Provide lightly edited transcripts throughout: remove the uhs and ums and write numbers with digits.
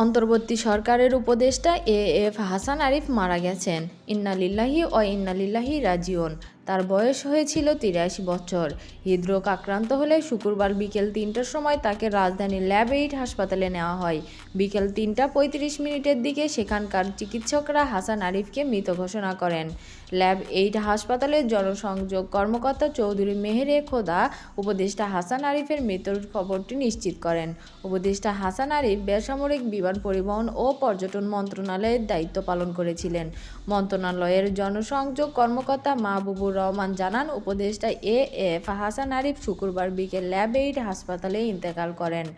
অন্তর্বর্তী সরকারের উপদেষ্টা এএফ হাসান আরিফ মারা গেছেন। ইন্না লিল্লাহি ও ইন্না লিল্লাহি রাজিউন। তার বয়স হয়েছিল ৮৩ বছর। হৃদরোগ আক্রান্ত হলে শুক্রবার বিকেল ৩টার সময় তাকে রাজধানীর ল্যাব ৮ হাসপাতালে নেওয়া হয়। বিকেল ৩টা ৩৫ দিকে সেখানকার চিকিৎসকরা হাসান আরিফকে মৃত ঘোষণা করেন। ল্যাব ৮ হাসপাতালের জনসংযোগ কর্মকর্তা চৌধুরী মেহেরে খোদা উপদেষ্টা হাসান আরিফের মৃত্যুর খবরটি নিশ্চিত করেন। উপদেষ্টা হাসান আরিফ বেসামরিক বিমান পরিবহন ও পর্যটন মন্ত্রণালয়ের দায়িত্ব পালন করেছিলেন। মন্ত্রণালয়ের জনসংযোগ কর্মকর্তা মাহবুবুর রহমান জানান, উপদেষ্টা এএফ হাসান আরিফ শুক্রবার বিকেল ল্যাব ৮ হাসপাতালে ইন্তেকাল করেন।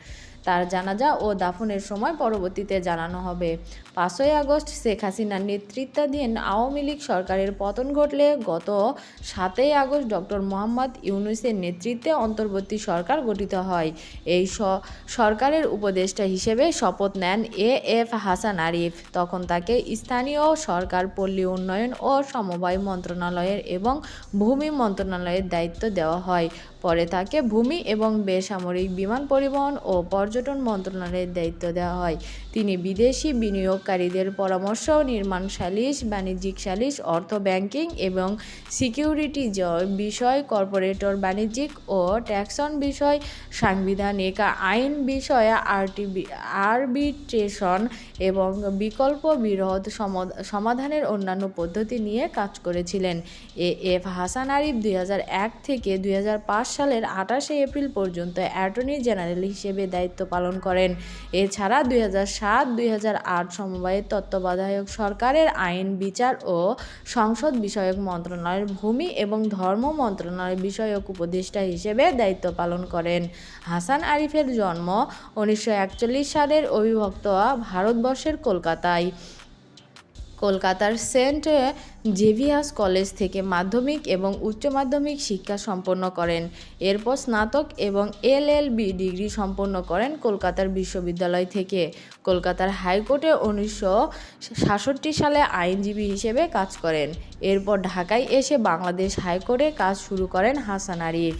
তার জানাজা ও দাফনের সময় পরবর্তীতে জানানো হবে। ৫ই আগস্ট শেখ হাসিনার নেতৃত্বাধীন আওয়ামী লীগ সরকারের পতন ঘটলে গত ৭ই আগস্ট ডক্টর মোহাম্মদ ইউনূসের নেতৃত্বে অন্তর্বর্তী সরকার গঠিত হয়। এই সরকারের উপদেষ্টা হিসেবে শপথ নেন এএফ হাসান আরিফ। তখন তাকে স্থানীয় সরকার, পল্লী উন্নয়ন ও সমবায় মন্ত্রণালয়ের এবং ভূমি মন্ত্রণালয়ের দায়িত্ব দেওয়া হয়। পরে তাকে ভূমি এবং বেসামরিক বিমান পরিবহন ও পর্যটন মন্ত্রণালয়ের দায়িত্ব দেওয়া হয়। তিনি বিদেশি বিনিয়োগকারীদের পরামর্শ, নির্মাণ সালিস, বাণিজ্যিক সালিস, অর্থ ব্যাংকিং এবং সিকিউরিটি বিষয়, কর্পোরেটর বাণিজ্যিক ও ট্যাক্সন বিষয়, সাংবিধানিক আইন বিষয়ে, আরবিট্রেশন এবং বিকল্প বিরোধ সমাধানের অন্যান্য পদ্ধতি নিয়ে কাজ করেছিলেন। এএফ হাসান আরিফ ২০০১ থেকে ২০০৫ সালের ২৮শে এপ্রিল পর্যন্ত অ্যাটর্নি জেনারেল হিসেবে দায়িত্ব পালন করেন। এছাড়া ২০০৭-২০০৮ সমবায়ের তত্ত্বাবধায়ক সরকারের আইন, বিচার ও সংসদ বিষয়ক মন্ত্রণালয়ের ভূমি এবং ধর্ম মন্ত্রণালয় বিষয়ক উপদেষ্টা হিসেবে দায়িত্ব পালন করেন। হাসান আরিফের জন্ম ১৯৪১ সালের অবিভক্ত ভারতবর্ষের কলকাতার সেন্ট জেভিয়ার্স কলেজ থেকে মাধ্যমিক এবং উচ্চ মাধ্যমিক শিক্ষা সম্পন্ন করেন। এরপর স্নাতক এবং এলএলবি ডিগ্রি সম্পন্ন করেন কলকাতার বিশ্ববিদ্যালয় থেকে। কলকাতার হাইকোর্টে ১৯৬৭ সালে আইনজীবী হিসেবে কাজ করেন। এরপর ঢাকায় এসে বাংলাদেশ হাইকোর্টে কাজ শুরু করেন হাসান আরিফ।